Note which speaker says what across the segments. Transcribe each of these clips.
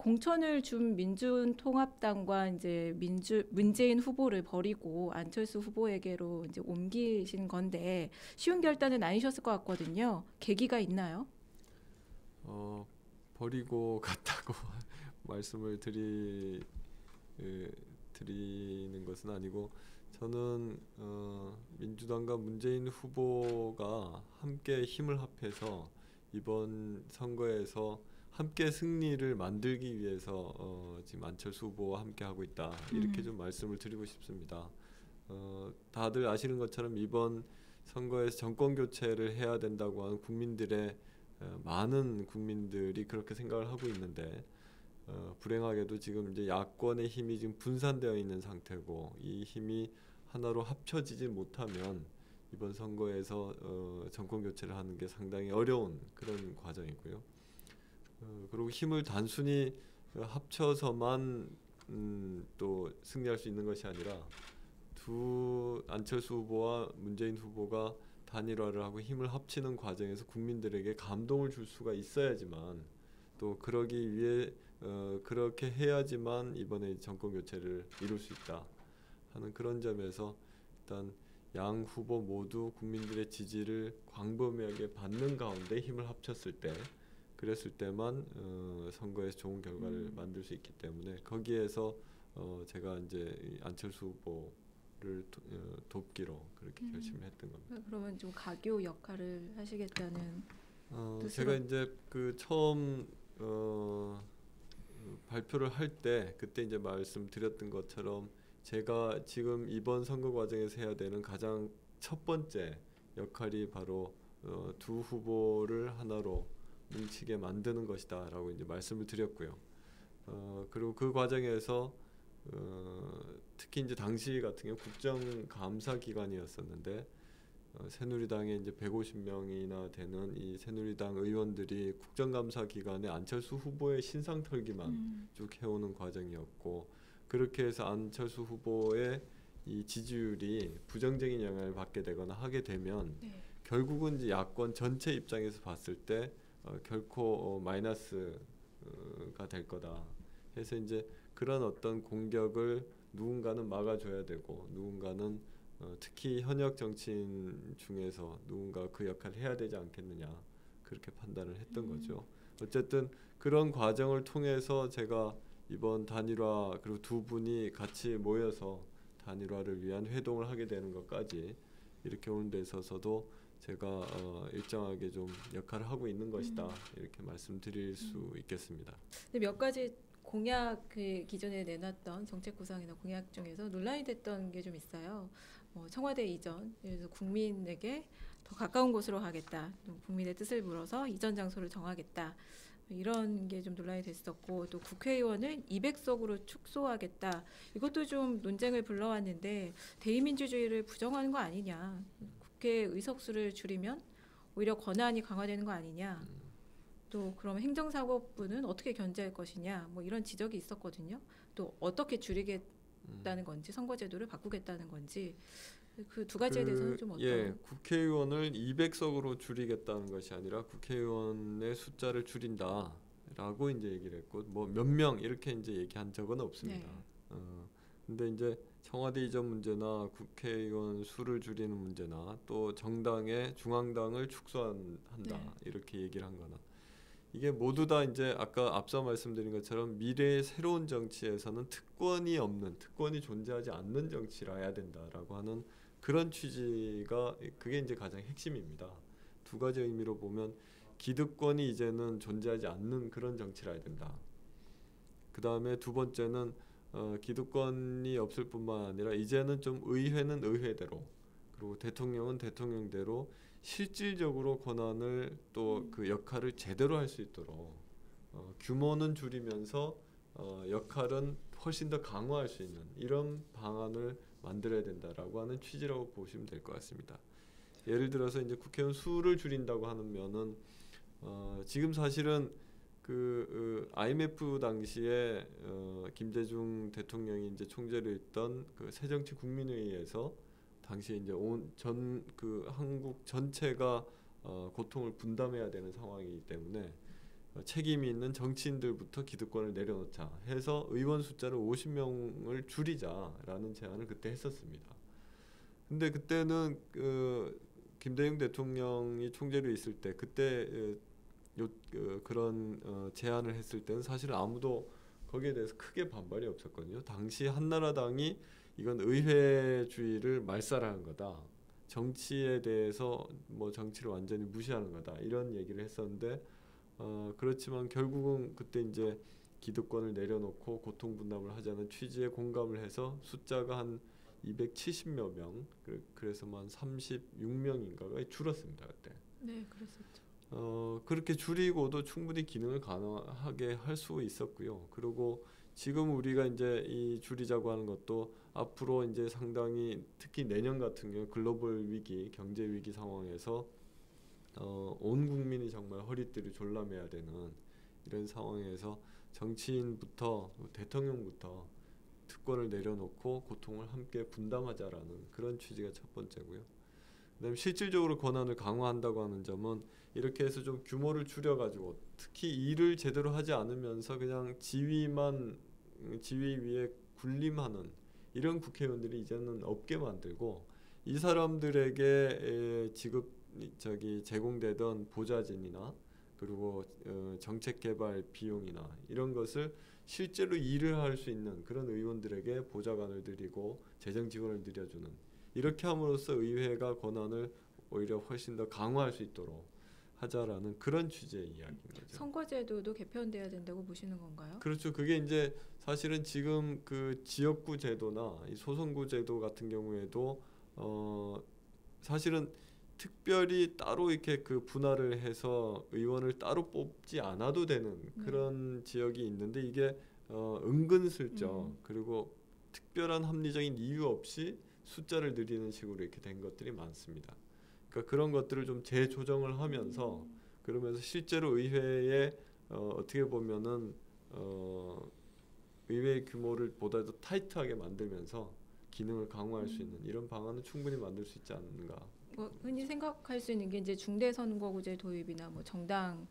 Speaker 1: 공천을 준 민주통합당과 이제 문재인 후보를 버리고 안철수 후보에게로 이제 옮기신 건데 쉬운 결단은 아니셨을 것 같거든요. 계기가 있나요?
Speaker 2: 버리고 갔다고 말씀을 드리는 것은 아니고 저는 민주당과 문재인 후보가 함께 힘을 합해서 이번 선거에서 함께 승리를 만들기 위해서 지금 안철수 후보와 함께 하고 있다 이렇게 좀 말씀을 드리고 싶습니다. 다들 아시는 것처럼 이번 선거에서 정권 교체를 해야 된다고 하는 국민들의 많은 국민들이 그렇게 생각을 하고 있는데 불행하게도 지금 이제 야권의 힘이 지금 분산되어 있는 상태고 이 힘이 하나로 합쳐지지 못하면 이번 선거에서 정권 교체를 하는 게 상당히 어려운 그런 과정이고요. 그리고 힘을 단순히 합쳐서만 또 승리할 수 있는 것이 아니라 안철수 후보와 문재인 후보가 단일화를 하고 힘을 합치는 과정에서 국민들에게 감동을 줄 수가 있어야지만 또 그러기 위해 그렇게 해야지만 이번에 정권 교체를 이룰 수 있다 하는 그런 점에서 일단 양 후보 모두 국민들의 지지를 광범위하게 받는 가운데 힘을 합쳤을 때 그랬을 때만 선거에서 좋은 결과를 만들 수 있기 때문에 거기에서 제가 이제 안철수 후보를 돕기로 그렇게 결심을 했던 겁니다.
Speaker 1: 그러면 좀 가교 역할을 하시겠다는
Speaker 2: 제가 이제 그 처음 발표를 할 때 그때 이제 말씀드렸던 것처럼 제가 지금 이번 선거 과정에서 해야 되는 가장 첫 번째 역할이 바로 두 후보를 하나로 뭉치게 만드는 것이다라고 이제 말씀을 드렸고요. 그리고 그 과정에서 특히 이제 당시 같은 경우 국정감사 기간이었었는데 새누리당에 이제 150명이나 되는 이 새누리당 의원들이 국정감사 기간에 안철수 후보의 신상 털기만 쭉 해오는 과정이었고 그렇게 해서 안철수 후보의 이 지지율이 부정적인 영향을 받게 되거나 하게 되면 결국은 이제 야권 전체 입장에서 봤을 때 결코 마이너스가 될 거다 해서 이제 그런 어떤 공격을 누군가는 막아줘야 되고 누군가는 특히 현역 정치인 중에서 누군가 그 역할을 해야 되지 않겠느냐 그렇게 판단을 했던 거죠. 어쨌든 그런 과정을 통해서 제가 이번 단일화 그리고 두 분이 같이 모여서 단일화를 위한 회동을 하게 되는 것까지 이렇게 오는 데 있어서도 제가 일정하게 좀 역할을 하고 있는 것이다 이렇게 말씀드릴 수 있겠습니다.
Speaker 1: 근데 몇 가지 공약 그 기존에 내놨던 정책 구상이나 공약 중에서 논란이 됐던 게 좀 있어요. 청와대 이전, 그래서 국민에게 더 가까운 곳으로 가겠다, 또 국민의 뜻을 물어서 이전 장소를 정하겠다. 이런 게 좀 논란이 됐었고 또 국회의원을 200석으로 축소하겠다. 이것도 좀 논쟁을 불러왔는데 대의민주주의를 부정하는 거 아니냐. 국회 의석수를 줄이면 오히려 권한이 강화되는 거 아니냐. 또 그럼 행정사법부는 어떻게 견제할 것이냐. 뭐 이런 지적이 있었거든요. 또 어떻게 줄이겠다는 건지 선거제도를 바꾸겠다는 건지 그 두 가지에 대해서는 좀 어떤?
Speaker 2: 국회의원을 200석으로 줄이겠다는 것이 아니라 국회의원의 숫자를 줄인다라고 이제 얘기를 했고 뭐 몇 명 이렇게 이제 얘기한 적은 없습니다. 근데 이제 청와대 이전 문제나 국회의원 수를 줄이는 문제나 또 정당의 중앙당을 축소한다 이렇게 얘기를 한거나 이게 모두 다 이제 아까 앞서 말씀드린 것처럼 미래의 새로운 정치에서는 특권이 존재하지 않는 정치라 해야 된다라고 하는 그런 취지가 그게 이제 가장 핵심입니다. 두 가지 의미로 보면 기득권이 이제는 존재하지 않는 그런 정치라 해야 된다. 그 다음에 두 번째는 기득권이 없을 뿐만 아니라 이제는 좀 의회는 의회대로 그리고 대통령은 대통령대로 실질적으로 권한을 또 그 역할을 제대로 할 수 있도록 규모는 줄이면서 역할은 훨씬 더 강화할 수 있는 이런 방안을 만들어야 된다라고 하는 취지라고 보시면 될 것 같습니다. 예를 들어서 이제 국회의원 수를 줄인다고 하는 면은 지금 사실은 IMF 당시에 김대중 대통령이 이제 총재로 있던 그 새정치국민회의에서 당시에 이제 한국 전체가 고통을 분담해야 되는 상황이기 때문에 책임이 있는 정치인들부터 기득권을 내려놓자 해서 의원 숫자를 50명을 줄이자라는 제안을 그때 했었습니다. 근데 그때는 김대중 대통령이 총재로 있을 때 그때 그런 제안을 했을 때는 사실 아무도 거기에 대해서 크게 반발이 없었거든요. 당시 한나라당이 이건 의회주의를 말살하는 거다. 정치에 대해서 뭐 정치를 완전히 무시하는 거다. 이런 얘기를 했었는데 그렇지만 결국은 그때 이제 기득권을 내려놓고 고통 분담을 하자는 취지에 공감을 해서 숫자가 한 270여 명, 그래서 한 36명인가가 줄었습니다 그때.
Speaker 1: 네, 그랬었죠.
Speaker 2: 그렇게 줄이고도 충분히 기능을 가능하게 할 수 있었고요. 그리고 지금 우리가 이제 이 줄이자고 하는 것도 앞으로 이제 상당히 특히 내년 같은 경우 글로벌 위기, 경제 위기 상황에서 온 국민이 정말 허리띠를 졸라매야 되는 이런 상황에서 정치인부터 대통령부터 특권을 내려놓고 고통을 함께 분담하자라는 그런 취지가 첫 번째고요. 그다음에 실질적으로 권한을 강화한다고 하는 점은 이렇게 해서 좀 규모를 줄여가지고 특히 일을 제대로 하지 않으면서 그냥 지위 위에 군림하는 이런 국회의원들이 이제는 없게 만들고 이 사람들에게 제공되던 보좌진이나 그리고 정책 개발 비용이나 이런 것을 실제로 일을 할 수 있는 그런 의원들에게 보좌관을 드리고 재정 지원을 드려주는 이렇게 함으로써 의회가 권한을 오히려 훨씬 더 강화할 수 있도록 하자라는 그런 취지의 이야기인 거죠.
Speaker 1: 선거제도도 개편돼야 된다고 보시는 건가요?
Speaker 2: 그렇죠. 그게 이제 사실은 지금 그 지역구 제도나 이 소선구 제도 같은 경우에도 사실은 특별히 따로 이렇게 그 분할을 해서 의원을 따로 뽑지 않아도 되는 그런 지역이 있는데 이게 은근슬쩍 그리고 특별한 합리적인 이유 없이 숫자를 늘리는 식으로 이렇게 된 것들이 많습니다. 그러니까 그런 것들을 좀 재조정을 하면서 그러면서 실제로 의회에 어떻게 보면은 의회 규모를 보다 더 타이트하게 만들면서 기능을 강화할 수 있는 이런 방안은 충분히 만들 수 있지 않는가.
Speaker 1: 뭐 흔히 생각할 수 있는 게 이제 중대선거구제 도입이나 뭐 정당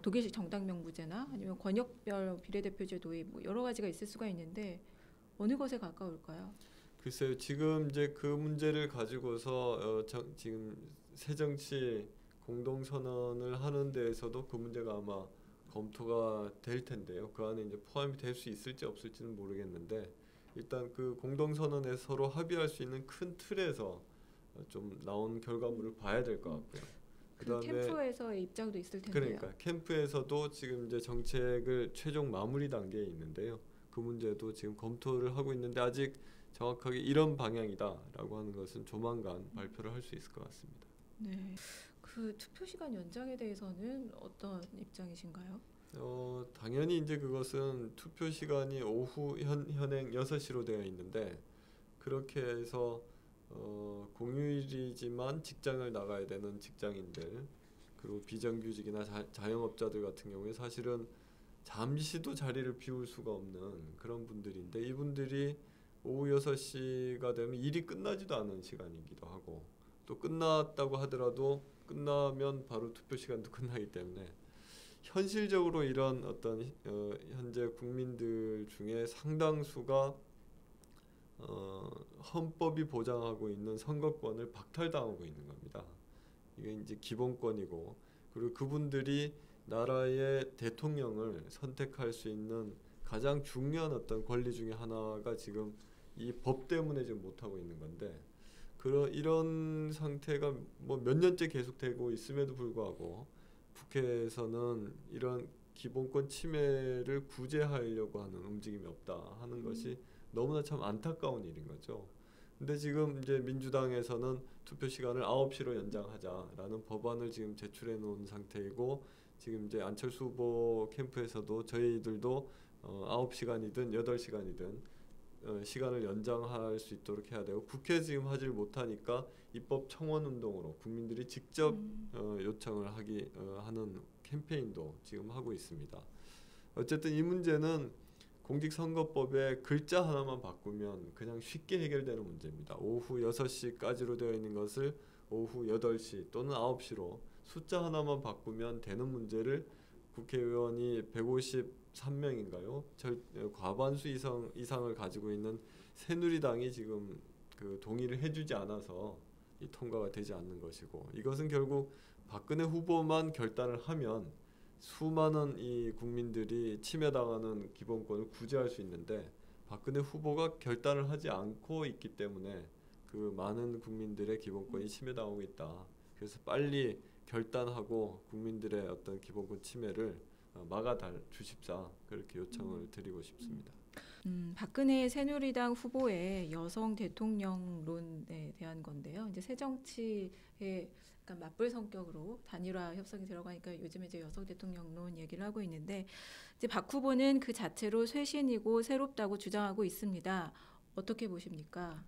Speaker 1: 독일식 정당명부제나 아니면 권역별 비례대표제 도입 뭐 여러 가지가 있을 수가 있는데 어느 것에 가까울까요?
Speaker 2: 글쎄요. 지금 이제 그 문제를 가지고서 지금 새정치 공동선언을 하는 데에서도 그 문제가 아마 검토가 될 텐데요. 그 안에 이제 포함이 될 수 있을지 없을지는 모르겠는데 일단 그 공동선언에 서로 합의할 수 있는 큰 틀에서 좀 나온 결과물을 봐야 될 것 같고요.
Speaker 1: 그 캠프에서의 입장도 있을 텐데요.
Speaker 2: 그러니까 캠프에서도 지금 이제 정책을 최종 마무리 단계에 있는데요. 그 문제도 지금 검토를 하고 있는데 아직 정확하게 이런 방향이다라고 하는 것은 조만간 발표를 할 수 있을 것 같습니다.
Speaker 1: 네, 그 투표 시간 연장에 대해서는 어떤 입장이신가요?
Speaker 2: 당연히 이제 그것은 투표 시간이 오후 현행 6시로 되어 있는데 그렇게 해서 공휴일이지만 직장을 나가야 되는 직장인들 그리고 비정규직이나 자영업자들 같은 경우에 사실은 잠시도 자리를 비울 수가 없는 그런 분들인데 이분들이 오후 6시가 되면 일이 끝나지도 않은 시간이기도 하고 또 끝났다고 하더라도 끝나면 바로 투표 시간도 끝나기 때문에 현실적으로 이런 어떤 현재 국민들 중에 상당수가 헌법이 보장하고 있는 선거권을 박탈당하고 있는 겁니다. 이게 이제 기본권이고 그리고 그분들이 나라의 대통령을 선택할 수 있는 가장 중요한 어떤 권리 중에 하나가 지금 이 법 때문에 지금 못하고 있는 건데 이런 상태가 뭐 몇 년째 계속되고 있음에도 불구하고 국회에서는 이런 기본권 침해를 구제하려고 하는 움직임이 없다 하는 것이 너무나 참 안타까운 일인 거죠. 근데 지금 이제 민주당에서는 투표 시간을 9시로 연장하자라는 법안을 지금 제출해 놓은 상태이고 지금 이제 안철수 후보 캠프에서도 저희들도 9시간이든 8시간이든 시간을 연장할 수 있도록 해야 되고 국회에서 지금 하질 못하니까 입법 청원 운동으로 국민들이 직접 요청을 하는 캠페인도 지금 하고 있습니다. 어쨌든 이 문제는 공직선거법에 글자 하나만 바꾸면 그냥 쉽게 해결되는 문제입니다. 오후 6시까지로 되어 있는 것을 오후 8시 또는 9시로 숫자 하나만 바꾸면 되는 문제를 국회의원이 153명인가요? 과반수 이상을 가지고 있는 새누리당이 지금 그 동의를 해주지 않아서 이 통과가 되지 않는 것이고, 이것은 결국 박근혜 후보만 결단을 하면 수많은 이 국민들이 침해당하는 기본권을 구제할 수 있는데, 박근혜 후보가 결단을 하지 않고 있기 때문에 그 많은 국민들의 기본권이 침해당하고 있다. 그래서 빨리 결단하고 국민들의 어떤 기본권 침해를 막아 주십사, 그렇게 요청을 드리고 싶습니다.
Speaker 1: 박근혜 새누리당 후보의 여성 대통령론에 대한 건데요. 이제 새정치의 약간 맞불 성격으로 단일화 협상이 들어가니까 요즘에 이제 여성 대통령론 얘기를 하고 있는데, 이제 박 후보는 그 자체로 쇄신이고 새롭다고 주장하고 있습니다. 어떻게 보십니까?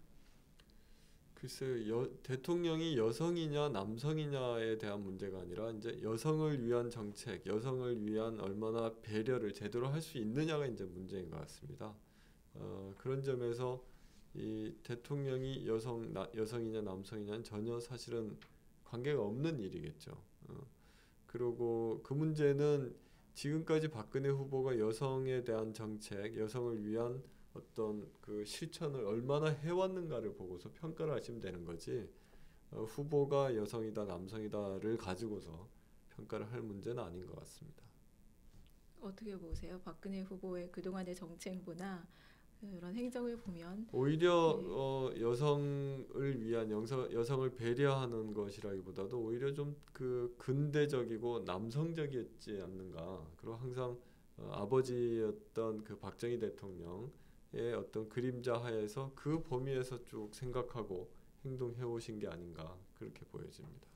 Speaker 2: 글쎄, 대통령이 여성이냐 남성이냐에 대한 문제가 아니라 이제 여성을 위한 정책, 여성을 위한 얼마나 배려를 제대로 할 수 있느냐가 이제 문제인 것 같습니다. 그런 점에서 이 대통령이 여성이냐 남성이냐는 전혀 사실은 관계가 없는 일이겠죠. 그리고 그 문제는 지금까지 박근혜 후보가 여성에 대한 정책, 여성을 위한 어떤 그 실천을 얼마나 해왔는가를 보고서 평가를 하시면 되는 거지, 후보가 여성이다 남성이다를 가지고서 평가를 할 문제는 아닌 것 같습니다.
Speaker 1: 어떻게 보세요? 박근혜 후보의 그동안의 정책부나 이런 행정을 보면
Speaker 2: 오히려
Speaker 1: 네.
Speaker 2: 여성을 위한 여성을 배려하는 것이라기보다도 오히려 좀 그 근대적이고 남성적이었지 않는가. 그리고 항상 아버지였던 그 박정희 대통령의 어떤 그림자 하에서 그 범위에서 쭉 생각하고 행동해 오신 게 아닌가, 그렇게 보여집니다.